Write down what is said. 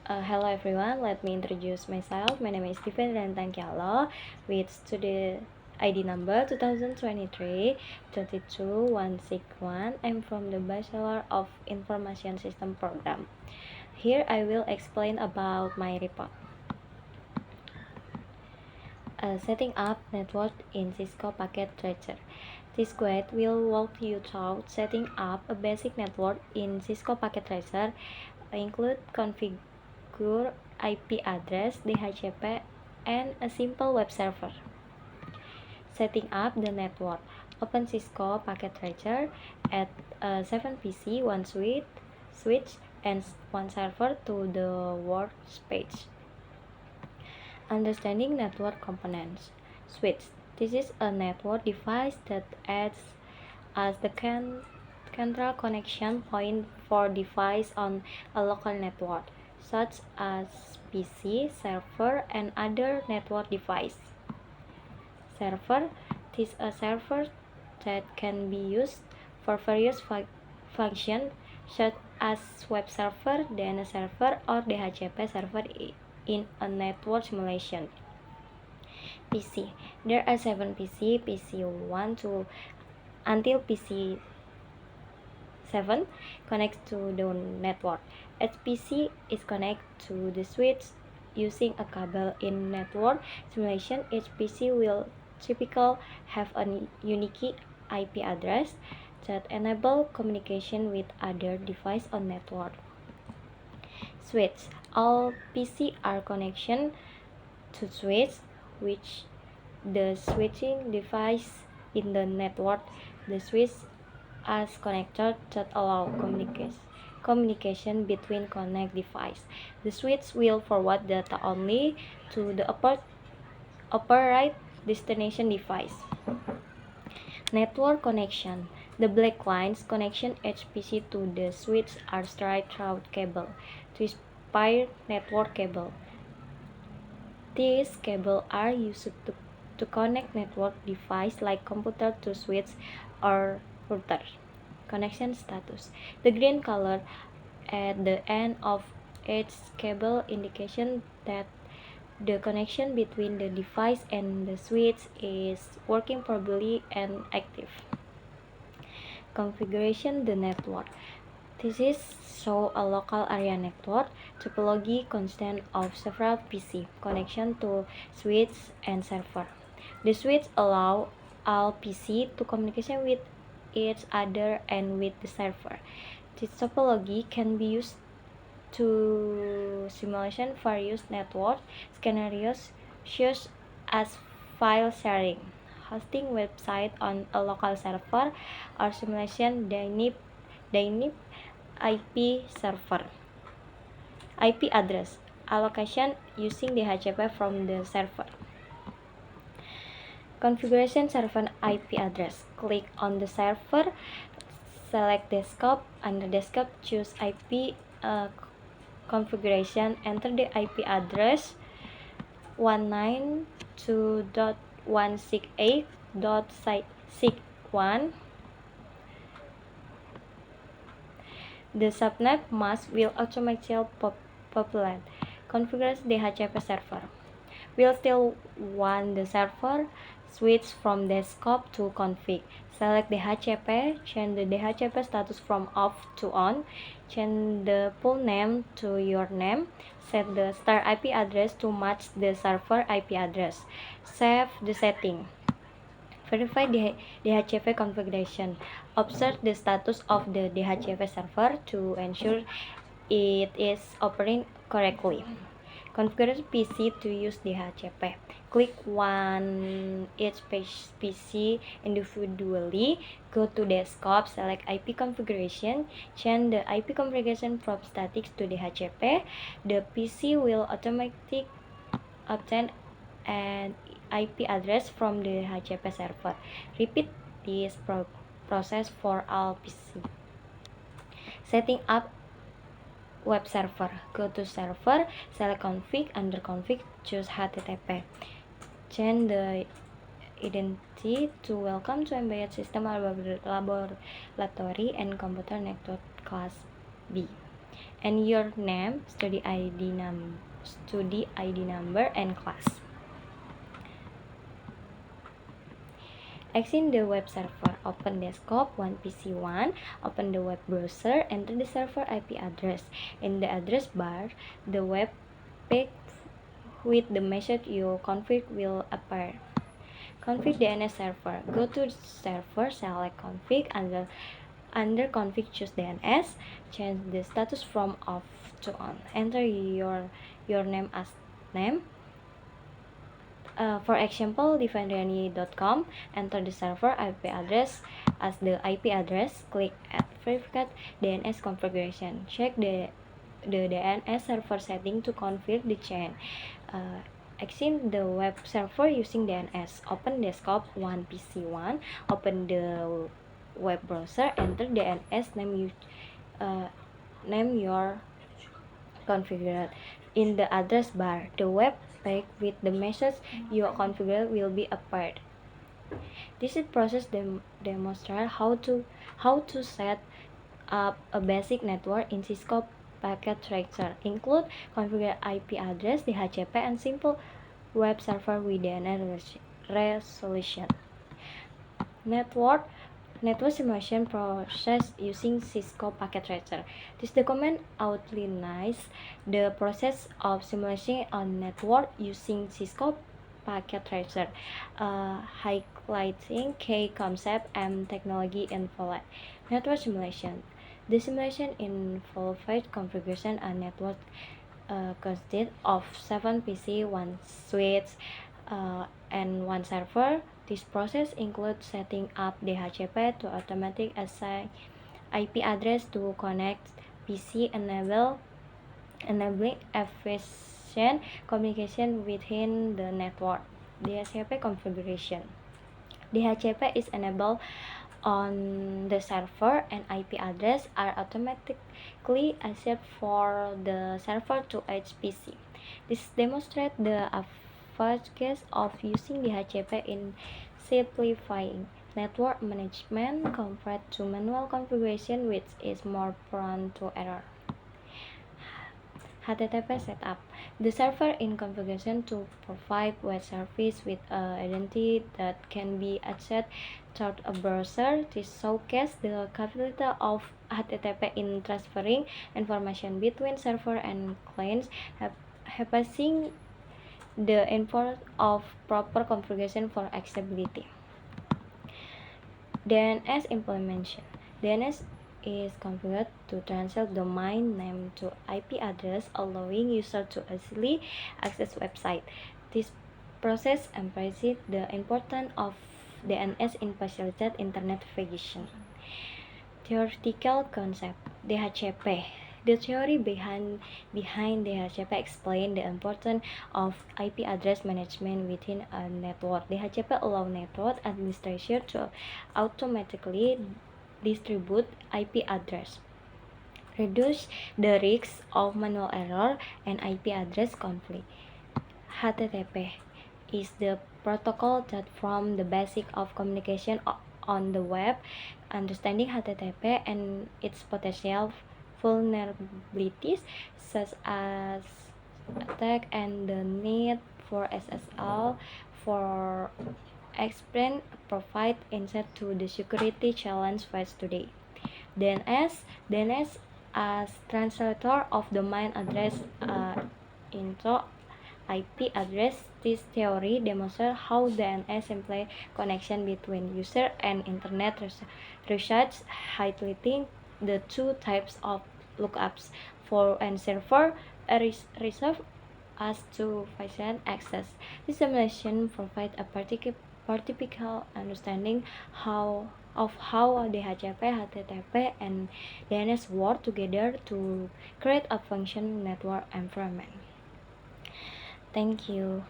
Hello everyone, let me introduce myself. My name is Steven Rantankyalo with student ID number 2023-22161. I'm from the Bachelor of Information System program. Here I will explain about my report. Setting up network in Cisco Packet Tracer. This guide will walk you through setting up a basic network in Cisco Packet Tracer, include configure IP address, DHCP, and a simple web server. Setting up the network. Open Cisco Packet Tracer, add 7 PC, 1 switch, and 1 server to the workspace. Understanding network components. Switch. This is a network device that acts as the central connection point for device on a local network, such as PC, server, and other network device. Server. This is a server that can be used for various functions such as web server, DNS server, or DHCP server in a network simulation. PC. There are 7 PC 1 to until PC 7 connects to the network. Each PC is connected to the switch using a cable. In network simulation, each PC will typically have a unique IP address that enable communication with other devices on network. Switch. All PC are connection to switch, which the switching device in the network. The switch as connector that allow communication between connect device. The switch will forward data only to the appropriate destination device. Network connection. The black lines connection HPC to the switch are straight through cable to spire network cable. These cables are used to connect network device like computer to switch or router. Connection status. The green color at the end of each cable indication that the connection between the device and the switch is working properly and active. Configuration the network. This is show a local area network topology constant of several PC connection to switch and server. The switch allow all PC to communicate with each other and with the server. This topology can be used to simulation various network scenarios such as file sharing, hosting website on a local server, or simulation dynamic IP server. IP address allocation using DHCP from the server. Configuration server IP address. Click on the server, select desktop. Under desktop, choose IP configuration. Enter the IP address 192.168.61. The subnet mask will automatically populate. Configure the DHCP server. We'll still want the server. Switch from desktop to config. Select DHCP. Change the DHCP status from off to on. Change the pool name to your name. Set the star IP address to match the server IP address. Save the setting. Verify the DHCP configuration. Observe the status of the DHCP server to ensure it is operating correctly. Configure PC to use DHCP. Click one each PC individually. Go to desktop, select IP configuration, change the IP configuration from static to DHCP. The PC will automatically obtain an IP address from the DHCP server. Repeat this process for all PC. Setting up web server. Go to server, select config. Under config, choose HTTP. Change the identity to welcome to embedded system laboratory and computer network class B. and your name, study ID number, and class. Exit the web server. Open desktop 1PC1. Open the web browser. Enter the server IP address. In the address bar, the web page with the message you config will appear. Config DNS server. Go to server, select config. Under config, choose DNS. Change the status from off to on. Enter your name as name. For example, defendriani.com. Enter the server IP address as the IP address. Click Add Verified DNS configuration. Check the DNS server setting to configure the chain. Exit the web server using DNS. Open desktop 1PC1. Open the web browser. Enter DNS name your configured. In the address bar, the web page with the message you configured will be appeared. This is process demonstrate how to set up a basic network in Cisco Packet Tracer, include configure IP address, DHCP, and simple web server with DNS resolution. Network simulation process using Cisco Packet Tracer. This document outlines the process of simulation on network using Cisco Packet Tracer, highlighting key concept and technology involved. Network simulation. The simulation involved configuration a network consists of 7 PC, 1 switch, and 1 server. This process includes setting up DHCP to automatically assign IP address to connect PC, enabling efficient communication within the network. DHCP configuration. DHCP is enabled on the server, and IP address are automatically assigned for the server to each PC. This demonstrates the advantages of using DHCP in simplifying network management compared to manual configuration, which is more prone to error. HTTP setup. The server in configuration to provide web service with an identity that can be accessed through a browser. This showcases the capability of HTTP in transferring information between server and clients, bypassing the importance of proper configuration for accessibility. DNS implementation. DNS is configured to translate domain name to IP address, allowing users to easily access website. This process emphasizes the importance of DNS in facilitating internet navigation. Theoretical concept. DHCP. The theory behind DHCP explains the importance of IP address management within a network. DHCP allows network administration to automatically distribute IP address, reduce the risk of manual error and IP address conflict. HTTP is the protocol that forms the basic of communication on the web. Understanding HTTP and its potential vulnerabilities, such as attack and the need for SSL for explain provide insight to the security challenge faced today. DNS as translator of domain address into IP address. This theory demonstrates how DNS implies connection between user and internet research, highlighting the two types of lookups for and server reserved as to facilitate access. This simulation provides a particular understanding of how DHCP, HTTP, and DNS work together to create a functional network environment. Thank you.